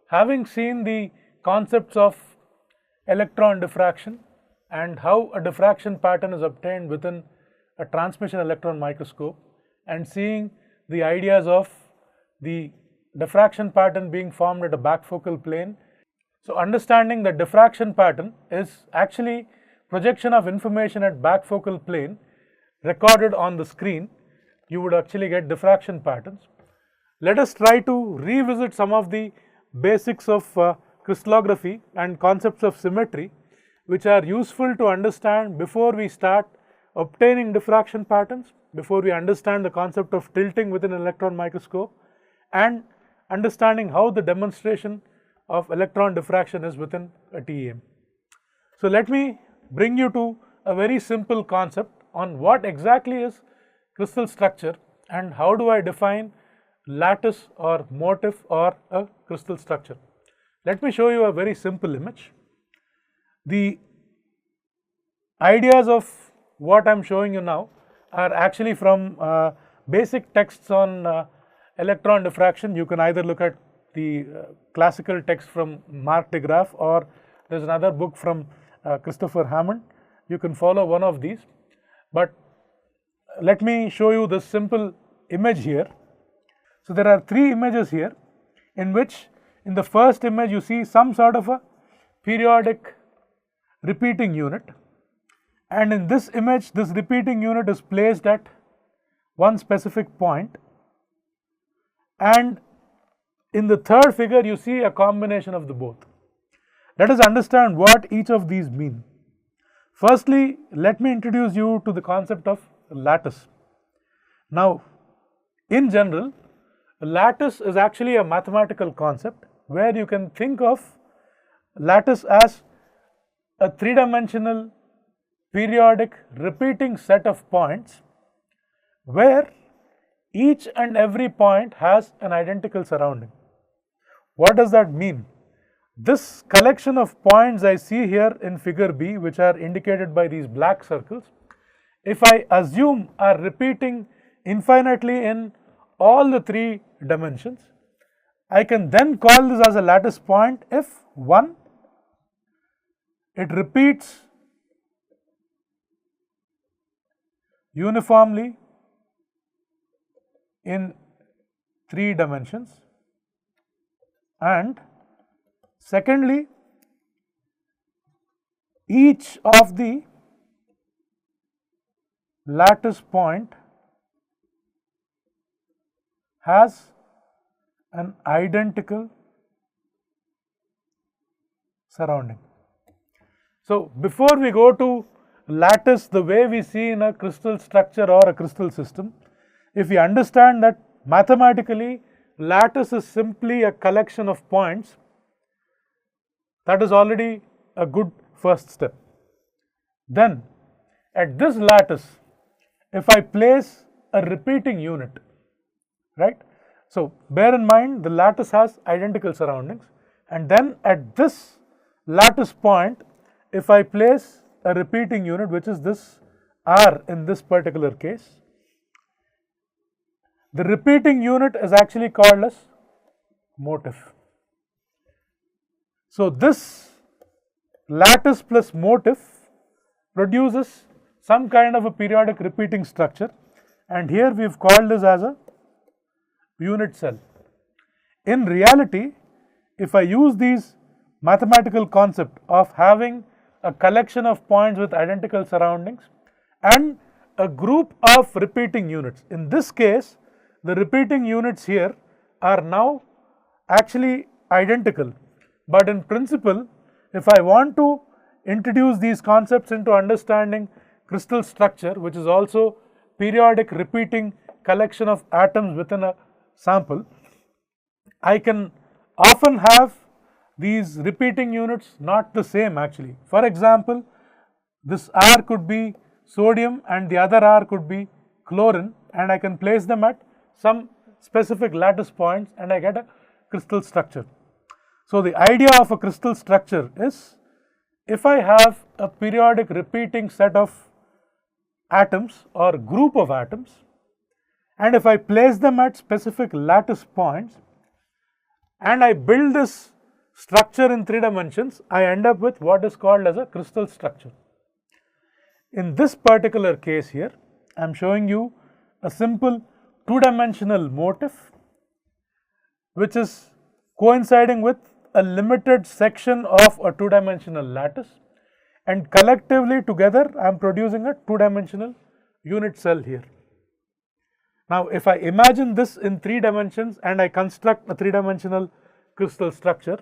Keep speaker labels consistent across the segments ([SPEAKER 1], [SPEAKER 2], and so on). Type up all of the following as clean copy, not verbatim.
[SPEAKER 1] having seen the concepts of electron diffraction and how a diffraction pattern is obtained within a transmission electron microscope, and seeing the ideas of the diffraction pattern being formed at a backfocal plane. So, understanding the diffraction pattern is actually projection of information at backfocal plane recorded on the screen. You would actually get diffraction patterns. Let us try to revisit some of the basics of crystallography and concepts of symmetry, which are useful to understand before we start obtaining diffraction patterns, before we understand the concept of tilting within an electron microscope, and understanding how the demonstration of electron diffraction is within a TEM. So, let me bring you to a very simple concept on what exactly is crystal structure and how do I define lattice or motif or a crystal structure. Let me show you a very simple image. The ideas of what I am showing you now are actually from basic texts on electron diffraction. You can either look at the classical text from Mark de Graaf, or there is another book from Christopher Hammond. You can follow one of these, but let me show you this simple image here. So, there are three images here, in which in the first image you see some sort of a periodic repeating unit, and in this image this repeating unit is placed at one specific point, and in the third figure you see a combination of the both. Let us understand what each of these mean. Firstly, let me introduce you to the concept of lattice. Now, in general, lattice is actually a mathematical concept where you can think of lattice as a three-dimensional periodic repeating set of points where each and every point has an identical surrounding. What does that mean? This collection of points I see here in figure B, which are indicated by these black circles, if I assume are repeating infinitely in all the three dimensions, I can then call this as a lattice point if 1, it repeats uniformly in 3 dimensions, and secondly, each of the lattice point has an identical surrounding. So, before we go to lattice the way we see in a crystal structure or a crystal system, if we understand that mathematically lattice is simply a collection of points, that is already a good first step. Then at this lattice, if I place a repeating unit, right. So, bear in mind the lattice has identical surroundings, and then at this lattice point, if I place a repeating unit, which is this R in this particular case, the repeating unit is actually called as motif. So, this lattice plus motif produces some kind of a periodic repeating structure, and here we have called this as a unit cell. In reality, if I use these mathematical concept of having a collection of points with identical surroundings and a group of repeating units, in this case the repeating units here are now actually identical, but in principle if I want to introduce these concepts into understanding crystal structure, which is also periodic repeating collection of atoms within a sample, I can often have these repeating units not the same actually. For example, this R could be sodium and the other R could be chlorine, and I can place them at some specific lattice points and I get a crystal structure. So, the idea of a crystal structure is, if I have a periodic repeating set of atoms or group of atoms, and if I place them at specific lattice points and I build this structure in 3 dimensions, I end up with what is called as a crystal structure. In this particular case here, I am showing you a simple 2-dimensional motif which is coinciding with a limited section of a 2-dimensional lattice, and collectively together I am producing a 2-dimensional unit cell here. Now, if I imagine this in 3 dimensions and I construct a 3-dimensional crystal structure,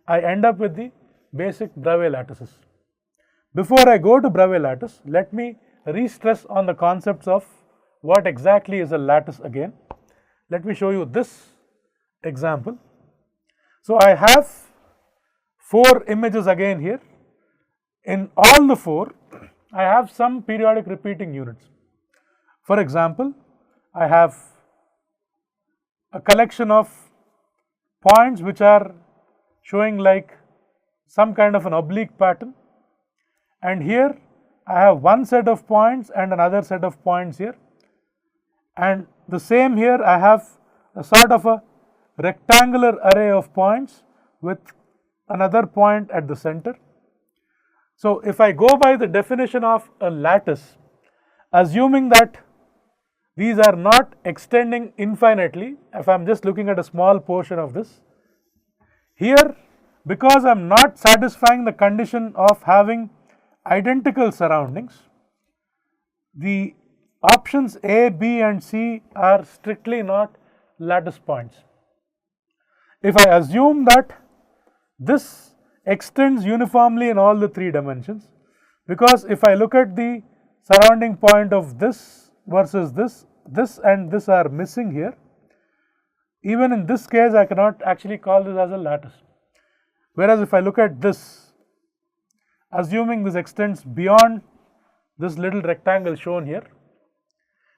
[SPEAKER 1] I end up with the basic Bravais lattices. Before I go to Bravais lattice, let me re-stress on the concepts of what exactly is a lattice again. Let me show you this example. So, I have 4 images again here. In all the 4, I have some periodic repeating units. For example, I have a collection of points which are showing like some kind of an oblique pattern, and here I have one set of points and another set of points here, and the same here I have a sort of a rectangular array of points with another point at the center. So, if I go by the definition of a lattice, assuming that these are not extending infinitely, if I am just looking at a small portion of this, here because I am not satisfying the condition of having identical surroundings, the options A, B and C are strictly not lattice points. If I assume that this extends uniformly in all the 3 dimensions, because if I look at the surrounding point of this versus this and this are missing here, even in this case I cannot actually call this as a lattice. Whereas if I look at this, assuming this extends beyond this little rectangle shown here,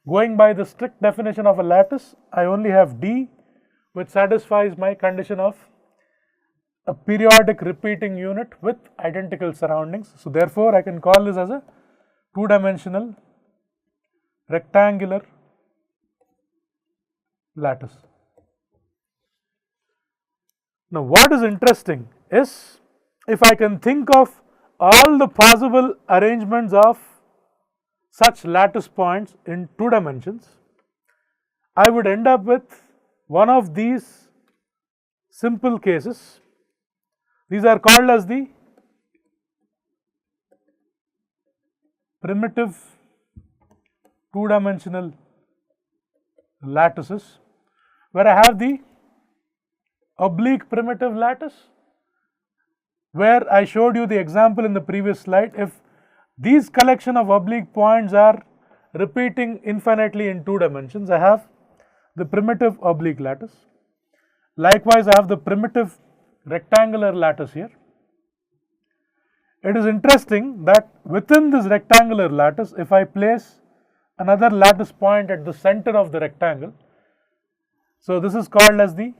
[SPEAKER 1] going by the strict definition of a lattice, I only have D which satisfies my condition of a periodic repeating unit with identical surroundings. So, therefore, I can call this as a 2-dimensional rectangular lattice. Now, what is interesting is if I can think of all the possible arrangements of such lattice points in 2 dimensions, I would end up with one of these simple cases. These are called as the primitive 2-dimensional lattices, where I have the oblique primitive lattice, where I showed you the example in the previous slide. If these collection of oblique points are repeating infinitely in 2 dimensions, I have the primitive oblique lattice. Likewise, I have the primitive rectangular lattice here. It is interesting that within this rectangular lattice, if I place another lattice point at the center of the rectangle, so this is called as the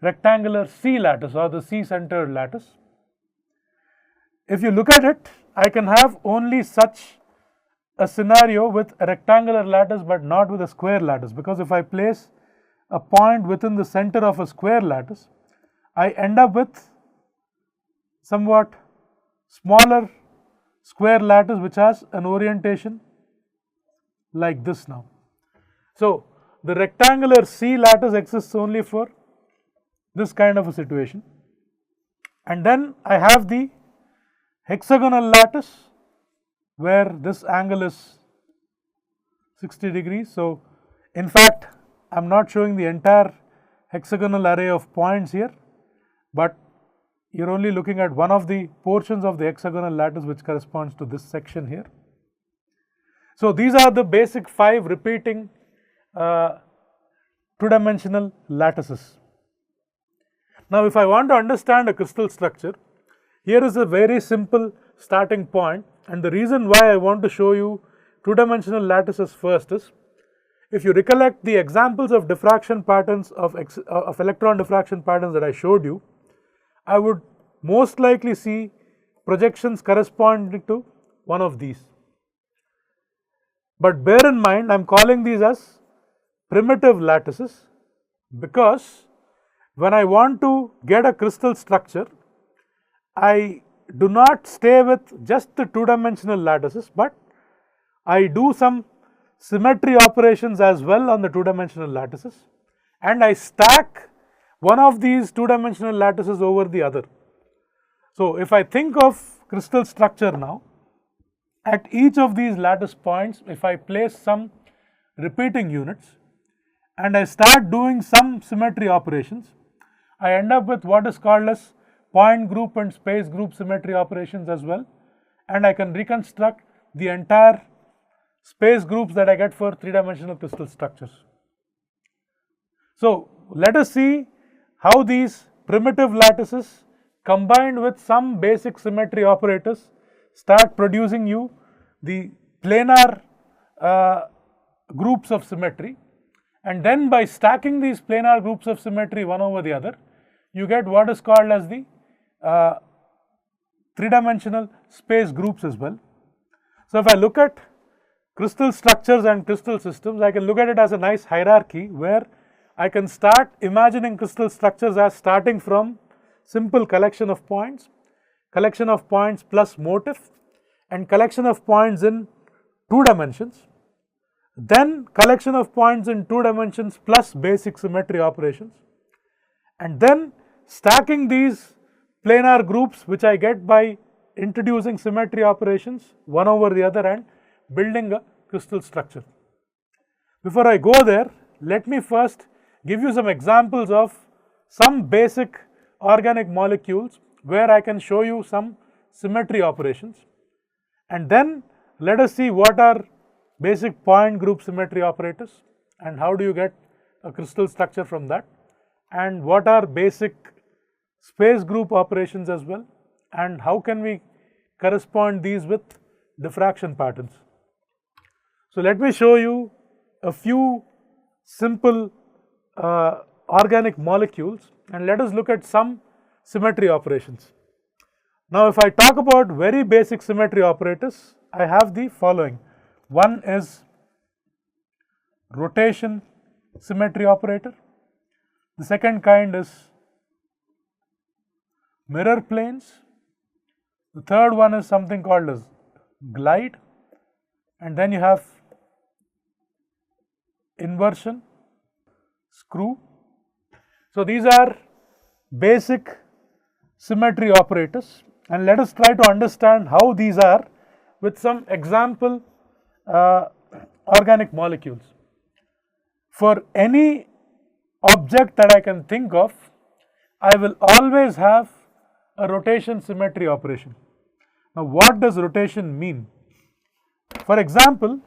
[SPEAKER 1] rectangular C lattice or the C centered lattice. If you look at it, I can have only such a scenario with a rectangular lattice but not with a square lattice, because if I place a point within the center of a square lattice, I end up with somewhat smaller square lattice which has an orientation like this now. So, the rectangular C lattice exists only for this kind of a situation, and then I have the hexagonal lattice where this angle is 60 degrees. So, in fact, I am not showing the entire hexagonal array of points here, but you are only looking at one of the portions of the hexagonal lattice which corresponds to this section here. So, these are the basic 5 repeating 2-dimensional lattices. Now, if I want to understand a crystal structure, here is a very simple starting point, and the reason why I want to show you 2-dimensional lattices first is, if you recollect the examples of diffraction patterns of electron diffraction patterns that I showed you, I would most likely see projections corresponding to one of these. But bear in mind, I am calling these as primitive lattices, because when I want to get a crystal structure, I do not stay with just the two-dimensional lattices, but I do some symmetry operations as well on the two-dimensional lattices, and I stack one of these two-dimensional lattices over the other. So, if I think of crystal structure now, at each of these lattice points, if I place some repeating units and I start doing some symmetry operations, I end up with what is called as point group and space group symmetry operations as well, and I can reconstruct the entire space groups that I get for three-dimensional crystal structures. So, let us see how these primitive lattices combined with some basic symmetry operators start producing you the planar groups of symmetry, and then by stacking these planar groups of symmetry one over the other, you get what is called as the three-dimensional space groups as well. So, if I look at crystal structures and crystal systems, I can look at it as a nice hierarchy where I can start imagining crystal structures as starting from simple collection of points plus motif, and collection of points in 2 dimensions, then collection of points in 2 dimensions plus basic symmetry operations, and then stacking these planar groups which I get by introducing symmetry operations one over the other and building a crystal structure. Before I go there, let me first give you some examples of some basic organic molecules where I can show you some symmetry operations, and then let us see what are basic point group symmetry operators and how do you get a crystal structure from that, and what are basic space group operations as well, and how can we correspond these with diffraction patterns. So, let me show you a few simple organic molecules and let us look at some symmetry operations. Now, if I talk about very basic symmetry operators, I have the following. One is rotation symmetry operator, the second kind is mirror planes, the third one is something called as glide, and then you have inversion, screw. So, these are basic symmetry operators, and let us try to understand how these are with some example organic molecules. For any object that I can think of, I will always have a rotation symmetry operation. Now, what does rotation mean? For example,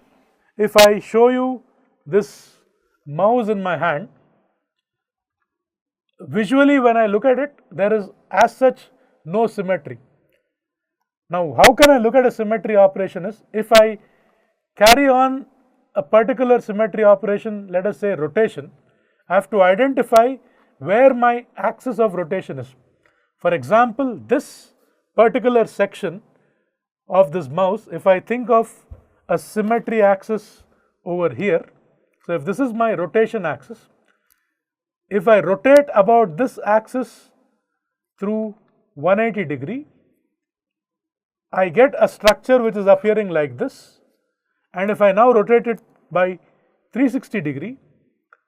[SPEAKER 1] if I show you this mouse in my hand, visually when I look at it, there is as such no symmetry. Now, how can I look at a symmetry operation is, if I carry on a particular symmetry operation, let us say rotation, I have to identify where my axis of rotation is. For example, this particular section of this mouse, if I think of a symmetry axis over here, so if this is my rotation axis, if I rotate about this axis through 180 degree, I get a structure which is appearing like this, and if I now rotate it by 360 degree,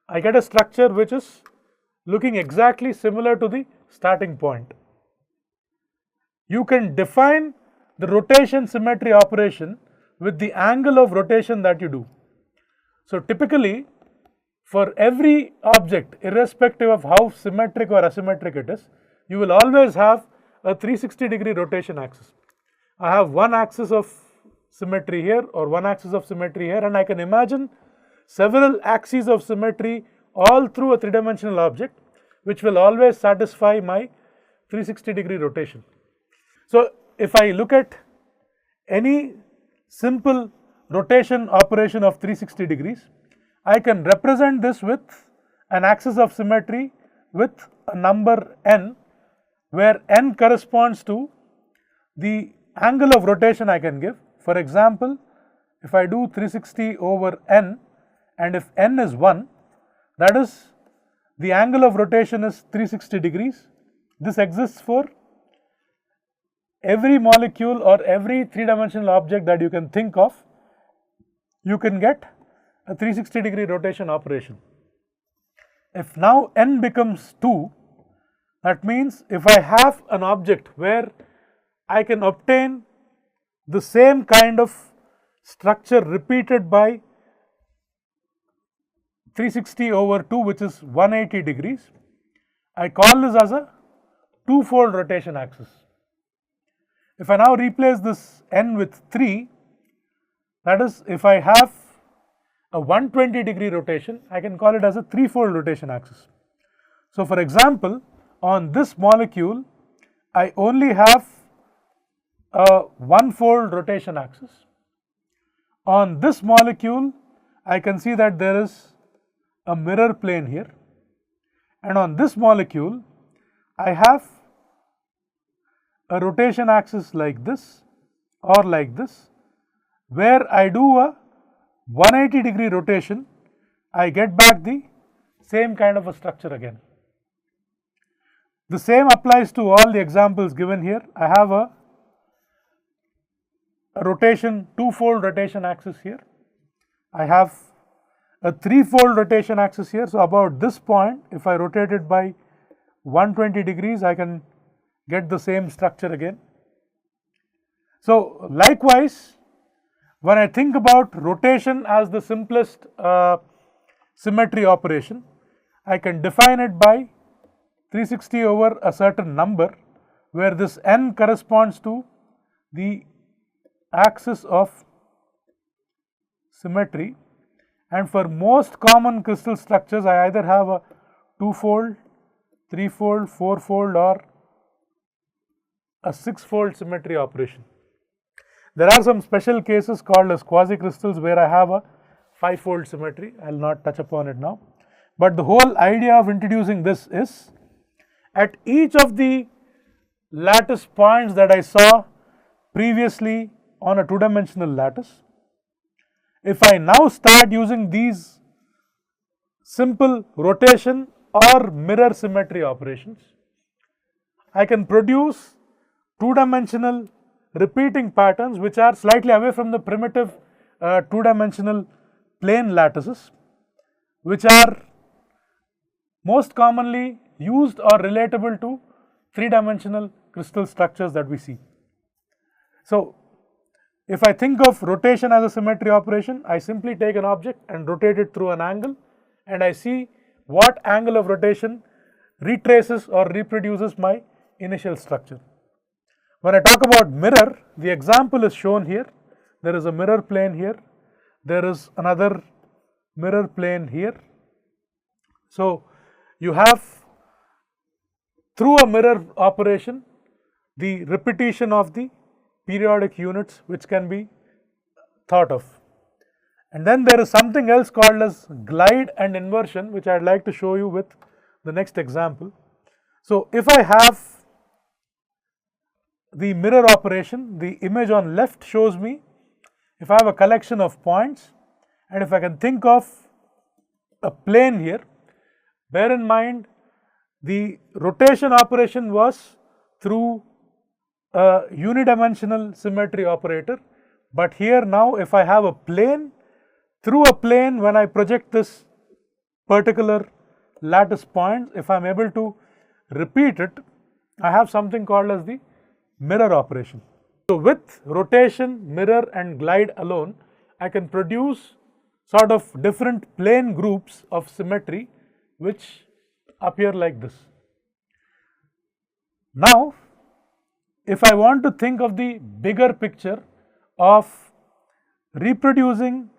[SPEAKER 1] I get a structure which is looking exactly similar to the starting point. You can define the rotation symmetry operation with the angle of rotation that you do. So, typically for every object, irrespective of how symmetric or asymmetric it is, you will always have a 360 degree rotation axis. I have one axis of symmetry here or one axis of symmetry here, and I can imagine several axes of symmetry all through a three-dimensional object, which will always satisfy my 360 degree rotation. So, if I look at any simple rotation operation of 360 degrees, I can represent this with an axis of symmetry with a number n, where n corresponds to the angle of rotation I can give. For example, if I do 360 over n, and if n is 1, that is the angle of rotation is 360 degrees, This exists for every molecule or every three-dimensional object that you can think of. You can get a 360-degree rotation operation. If now n becomes 2, that means if I have an object where I can obtain the same kind of structure repeated by 360 over 2, which is 180 degrees, I call this as a two-fold rotation axis. If I now replace this n with 3, that is, if I have a 120-degree rotation, I can call it as a three-fold rotation axis. So, for example, on this molecule, I only have a one-fold rotation axis. On this molecule, I can see that there is a mirror plane here, and on this molecule, I have a rotation axis like this or like this, where I do a 180-degree rotation, I get back the same kind of a structure again. The same applies to all the examples given here. I have a rotation, two-fold rotation axis here. I have a three-fold rotation axis here. So, about this point, if I rotate it by 120 degrees, I can get the same structure again. So, likewise, when I think about rotation as the simplest symmetry operation, I can define it by 360 over a certain number, where this n corresponds to the axis of symmetry, and for most common crystal structures, I either have a two-fold, three-fold, four-fold or a six-fold symmetry operation. There are some special cases called as quasi-crystals where I have a five-fold symmetry. I will not touch upon it now. But the whole idea of introducing this is, at each of the lattice points that I saw previously on a two-dimensional lattice, if I now start using these simple rotation or mirror symmetry operations, I can produce two-dimensional repeating patterns which are slightly away from the primitive two-dimensional plane lattices, which are most commonly used or relatable to three-dimensional crystal structures that we see. So, if I think of rotation as a symmetry operation, I simply take an object and rotate it through an angle, and I see what angle of rotation retraces or reproduces my initial structure. When I talk about mirror, the example is shown here. There is a mirror plane here, there is another mirror plane here. So, you have through a mirror operation the repetition of the periodic units which can be thought of. And then there is something else called as glide and inversion, which I would like to show you with the next example. So, if I have the mirror operation, the image on left shows me if I have a collection of points, and if I can think of a plane here, bear in mind the rotation operation was through a unidimensional symmetry operator, but here now if I have a plane, through a plane when I project this particular lattice point, if I am able to repeat it, I have something called as the mirror operation. So, with rotation, mirror and glide alone, I can produce sort of different plane groups of symmetry which appear like this. Now, if I want to think of the bigger picture of reproducing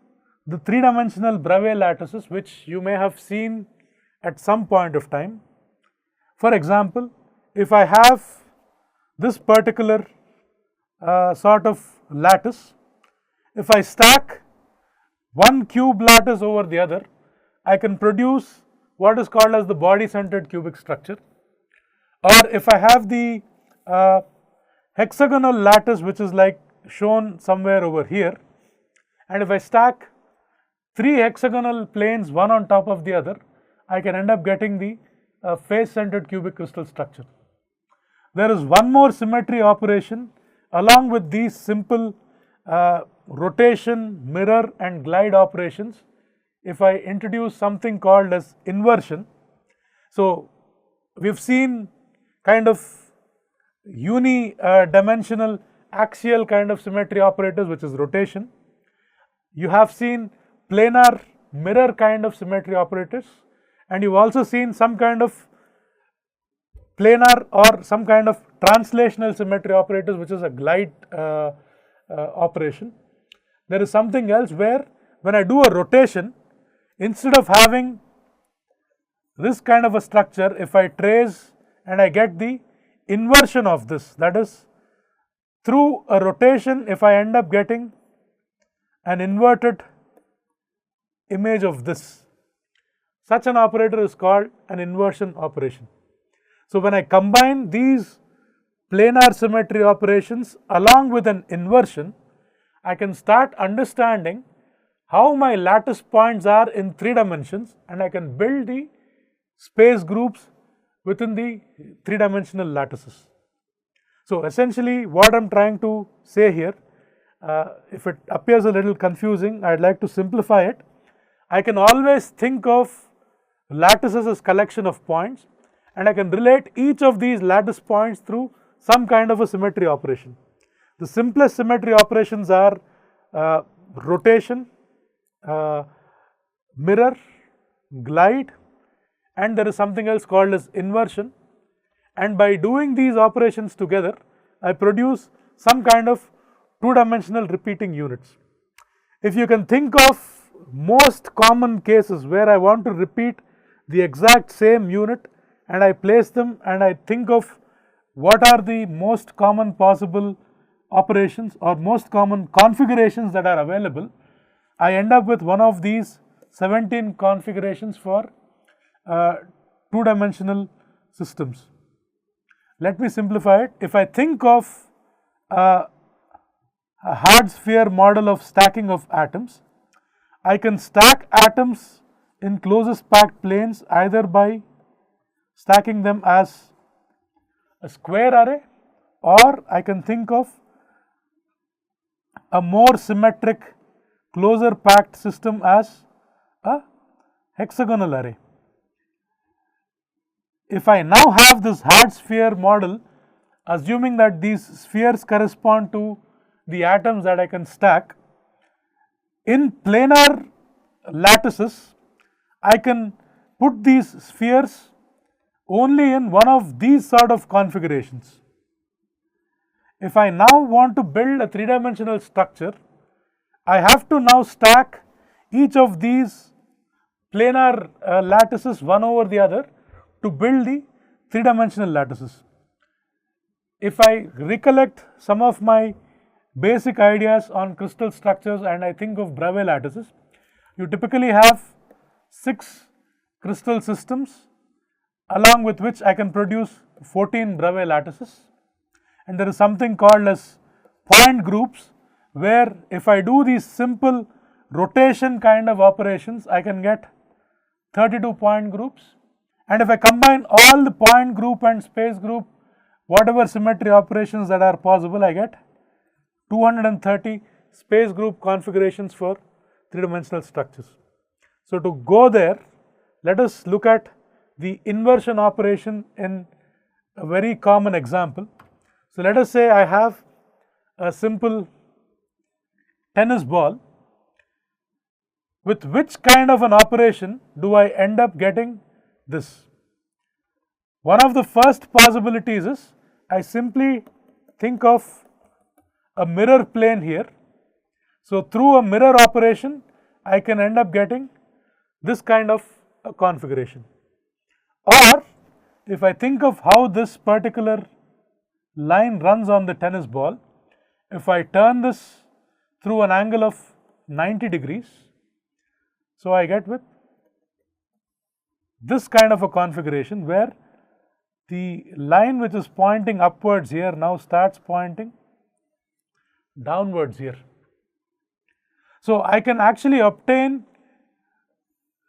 [SPEAKER 1] the three-dimensional Bravais lattices, which you may have seen at some point of time. For example, if I have this particular sort of lattice, if I stack one cube lattice over the other, I can produce what is called as the body-centered cubic structure. Or if I have the hexagonal lattice, which is like shown somewhere over here, and if I stack three hexagonal planes one on top of the other, I can end up getting the face-centered cubic crystal structure. There is one more symmetry operation along with these simple rotation, mirror and glide operations. If I introduce something called as inversion, so we have seen kind of uni-dimensional axial kind of symmetry operators, which is rotation. You have seen planar mirror kind of symmetry operators, and you have also seen some kind of planar or some kind of translational symmetry operators, which is a glide operation. There is something else where when I do a rotation, instead of having this kind of a structure, if I trace and I get the inversion of this, that is through a rotation, if I end up getting an inverted image of this, such an operator is called an inversion operation. So, when I combine these planar symmetry operations along with an inversion, I can start understanding how my lattice points are in 3 dimensions, and I can build the space groups within the 3-dimensional lattices. So, essentially what I am trying to say here, if it appears a little confusing, I would like to simplify it. I can always think of lattices as collection of points, and I can relate each of these lattice points through some kind of a symmetry operation. The simplest symmetry operations are rotation, mirror, glide, and there is something else called as inversion, and by doing these operations together, I produce some kind of 2-dimensional repeating units. If you can think of most common cases where I want to repeat the exact same unit and I place them and I think of what are the most common possible operations or most common configurations that are available, I end up with one of these 17 configurations for 2-dimensional systems. Let me simplify it. If I think of a hard sphere model of stacking of atoms, I can stack atoms in closest packed planes either by stacking them as a square array, or I can think of a more symmetric closer packed system as a hexagonal array. If I now have this hard sphere model, assuming that these spheres correspond to the atoms that I can stack, in planar lattices, I can put these spheres only in one of these sort of configurations. If I now want to build a 3-dimensional structure, I have to now stack each of these planar lattices one over the other to build the 3-dimensional lattices. If I recollect some of my basic ideas on crystal structures and I think of Bravais lattices, you typically have 6 crystal systems along with which I can produce 14 Bravais lattices, and there is something called as point groups, where if I do these simple rotation kind of operations, I can get 32 point groups, and if I combine all the point group and space group, whatever symmetry operations that are possible, I get 230 space group configurations for 3-dimensional structures. So, to go there, let us look at the inversion operation in a very common example. So, let us say I have a simple tennis ball. With which kind of an operation do I end up getting this? One of the first possibilities is I simply think of a mirror plane here. So, through a mirror operation, I can end up getting this kind of a configuration. Or if I think of how this particular line runs on the tennis ball, if I turn this through an angle of 90 degrees, so I get with this kind of a configuration where the line which is pointing upwards here now starts pointing downwards here. So, I can actually obtain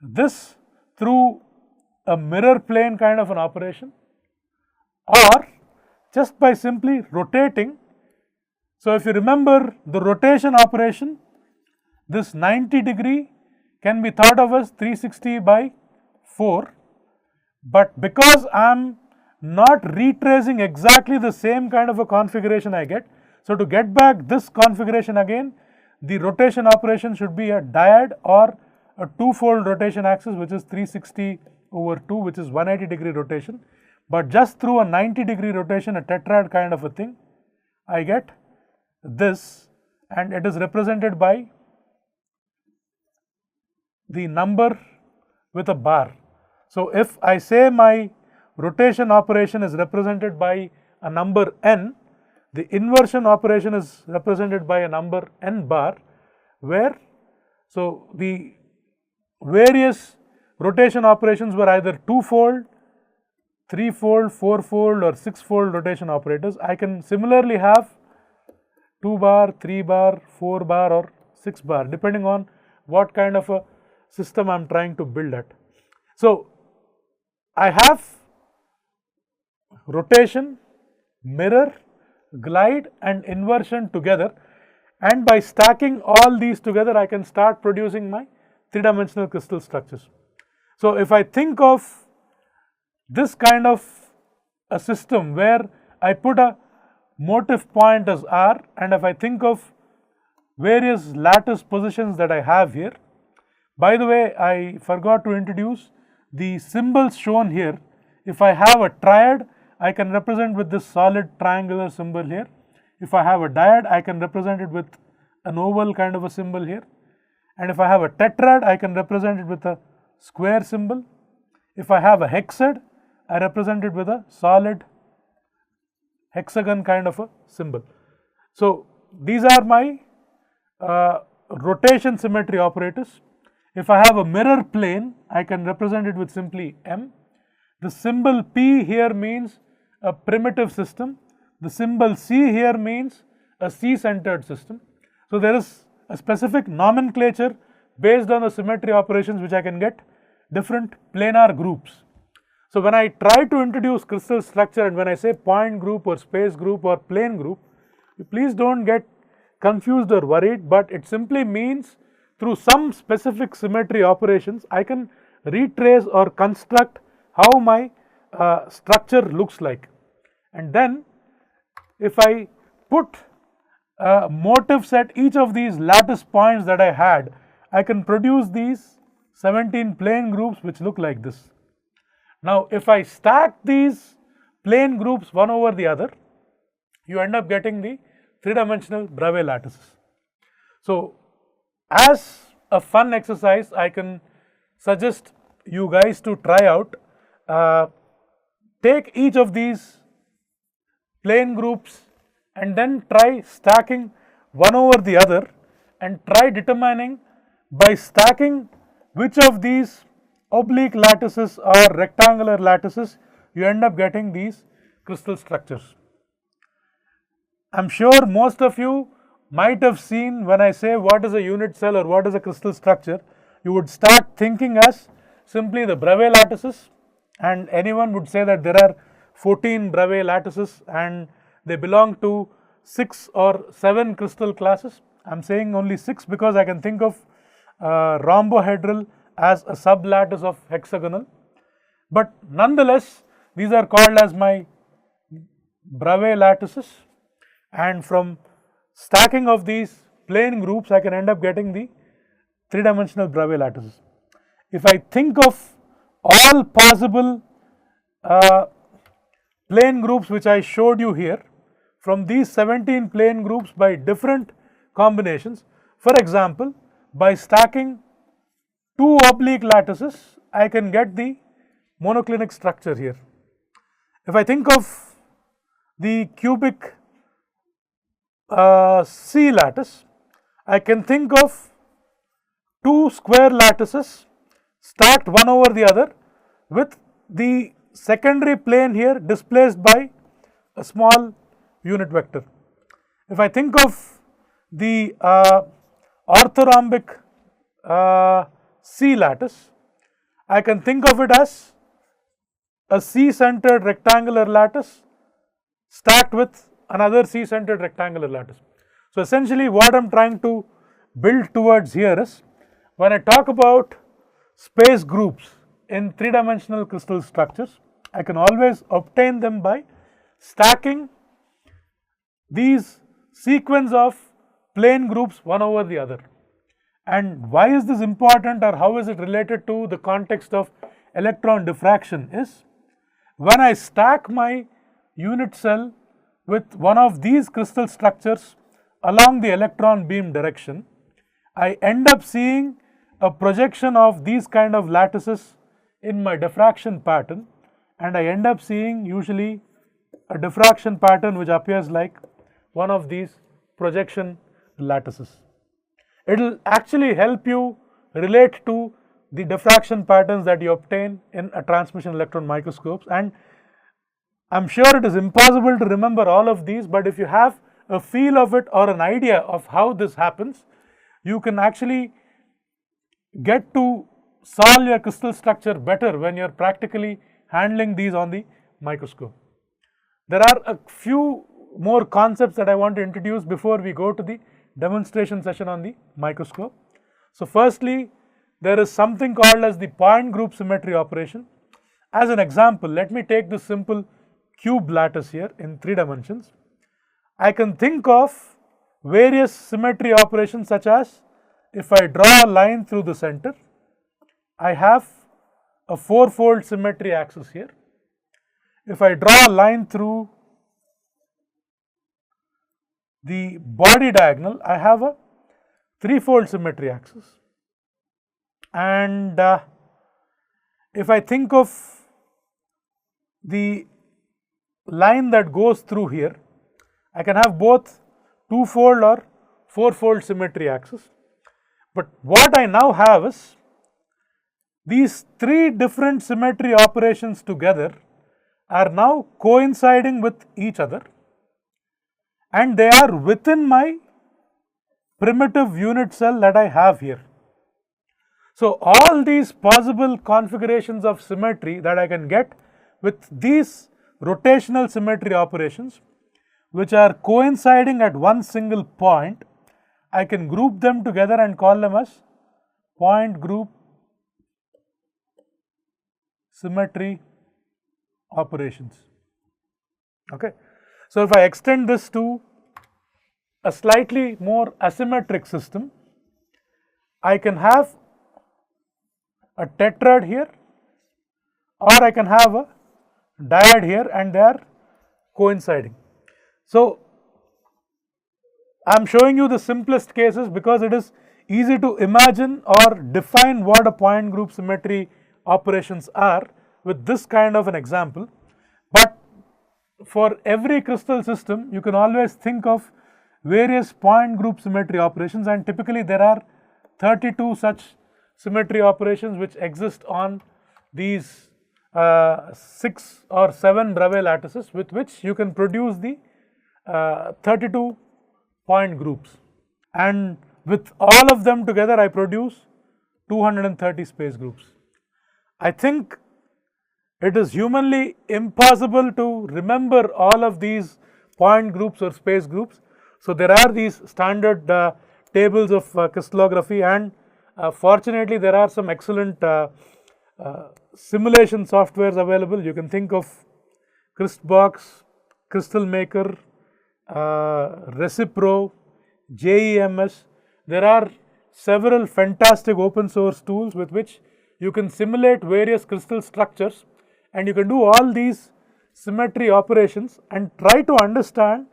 [SPEAKER 1] this through a mirror plane kind of an operation, or just by simply rotating. So, if you remember the rotation operation, this 90° can be thought of as 360 by 4, but because I am not retracing exactly the same kind of a configuration I get. So, to get back this configuration again, the rotation operation should be a dyad or a two-fold rotation axis, which is 360 over 2, which is 180° rotation. But just through a 90° rotation, a tetrad kind of a thing, I get this, and it is represented by the number with a bar. So, if I say my rotation operation is represented by a number n, the inversion operation is represented by a number n bar, where so the various rotation operations were either two-fold, three-fold, four-fold or six-fold rotation operators. I can similarly have 2 bar, 3 bar, 4 bar or 6 bar, depending on what kind of a system I am trying to build at. So, I have rotation, mirror, glide and inversion together, and by stacking all these together I can start producing my three-dimensional crystal structures. So, if I think of this kind of a system where I put a motif point as R, and if I think of various lattice positions that I have here. By the way, I forgot to introduce the symbols shown here. If I have a triad, I can represent with this solid triangular symbol here. If I have a dyad, I can represent it with an oval kind of a symbol here. And if I have a tetrad, I can represent it with a square symbol. If I have a hexad, I represent it with a solid hexagon kind of a symbol. So, these are my rotation symmetry operators. If I have a mirror plane, I can represent it with simply M. The symbol P here means a primitive system. The symbol C here means a C-centered system. So, there is a specific nomenclature based on the symmetry operations which I can get different planar groups. So, when I try to introduce crystal structure and when I say point group or space group or plane group, please do not get confused or worried, but it simply means through some specific symmetry operations I can retrace or construct how my structure looks like. And then if I put motifs at each of these lattice points that I had, I can produce these 17 plane groups which look like this. Now, if I stack these plane groups one over the other, you end up getting the three-dimensional Bravais lattices. So, as a fun exercise, I can suggest you guys to try out, take each of these plane groups and then try stacking one over the other and try determining by stacking which of these oblique lattices or rectangular lattices you end up getting these crystal structures. I am sure most of you might have seen when I say what is a unit cell or what is a crystal structure, you would start thinking as simply the Bravais lattices, and anyone would say that there are 14 Bravais lattices and they belong to 6 or 7 crystal classes. I am saying only 6 because I can think of rhombohedral as a sub-lattice of hexagonal, but nonetheless these are called as my Bravais lattices, and from stacking of these plane groups I can end up getting the three-dimensional Bravais lattices. If I think of all possible plane groups which I showed you here, from these 17 plane groups by different combinations, for example, by stacking 2 oblique lattices, I can get the monoclinic structure here. If I think of the cubic C lattice, I can think of 2 square lattices stacked one over the other with the secondary plane here displaced by a small unit vector. If I think of the orthorhombic C lattice, I can think of it as a C-centered rectangular lattice stacked with another C-centered rectangular lattice. So essentially what I am trying to build towards here is, when I talk about space groups in three-dimensional crystal structures, I can always obtain them by stacking these sequence of plane groups one over the other. And why is this important, or how is it related to the context of electron diffraction is, when I stack my unit cell with one of these crystal structures along the electron beam direction, I end up seeing a projection of these kind of lattices in my diffraction pattern, and I end up seeing usually a diffraction pattern which appears like one of these projection lattices. It will actually help you relate to the diffraction patterns that you obtain in a transmission electron microscopes, and I am sure it is impossible to remember all of these, but if you have a feel of it or an idea of how this happens, you can actually get to solve your crystal structure better when you are practically handling these on the microscope. There are a few more concepts that I want to introduce before we go to the demonstration session on the microscope. So firstly, there is something called as the point group symmetry operation. As an example, let me take this simple cube lattice here in 3 dimensions. I can think of various symmetry operations, such as if I draw a line through the center, I have a 4-fold symmetry axis here. If I draw a line through the body diagonal, I have a 3-fold symmetry axis. And if I think of the line that goes through here, I can have both 2-fold or 4-fold symmetry axis. But what I now have is these 3 different symmetry operations together are now coinciding with each other, and they are within my primitive unit cell that I have here. So all these possible configurations of symmetry that I can get with these rotational symmetry operations, which are coinciding at one single point, I can group them together and call them as point group symmetry operations. Okay. So if I extend this to a slightly more asymmetric system, I can have a tetrad here, or I can have a dyad here, and they are coinciding. So I am showing you the simplest cases because it is easy to imagine or define what a point group symmetry operations are with this kind of an example. But for every crystal system, you can always think of various point group symmetry operations, and typically there are 32 such symmetry operations which exist on these 6 or 7 Bravais lattices, with which you can produce the 32 point groups, and with all of them together I produce 230 space groups. I think it is humanly impossible to remember all of these point groups or space groups. So there are these standard tables of crystallography, and fortunately there are some excellent simulation softwares available. You can think of Crystbox, Crystal Maker, Recipro, JEMS. There are several fantastic open source tools with which you can simulate various crystal structures, and you can do all these symmetry operations and try to understand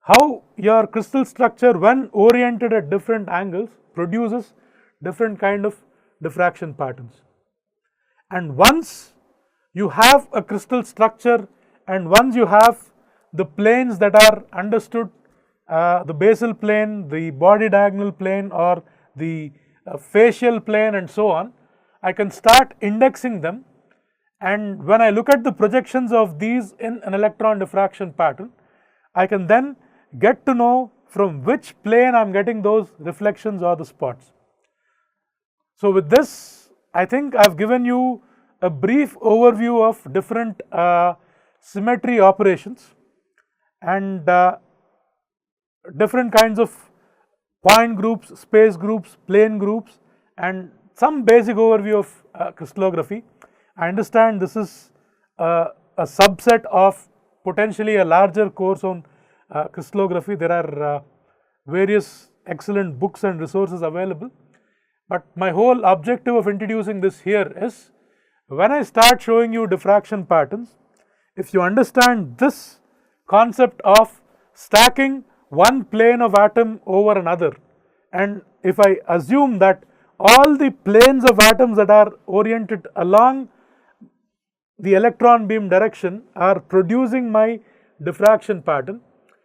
[SPEAKER 1] how your crystal structure, when oriented at different angles, produces different kind of diffraction patterns. And once you have a crystal structure, and once you have the planes that are understood, the basal plane, the body diagonal plane, or the facial plane, and so on, I can start indexing them, and when I look at the projections of these in an electron diffraction pattern, I can then get to know from which plane I am getting those reflections or the spots. So with this, I think I have given you a brief overview of different symmetry operations. and different kinds of point groups, space groups, plane groups, and some basic overview of crystallography. I understand this is a subset of potentially a larger course on crystallography. There are various excellent books and resources available, but my whole objective of introducing this here is, when I start showing you diffraction patterns, if you understand this concept of stacking one plane of atom over another, and if I assume that all the planes of atoms that are oriented along the electron beam direction are producing my diffraction pattern,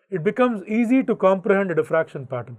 [SPEAKER 1] it becomes easy to comprehend a diffraction pattern.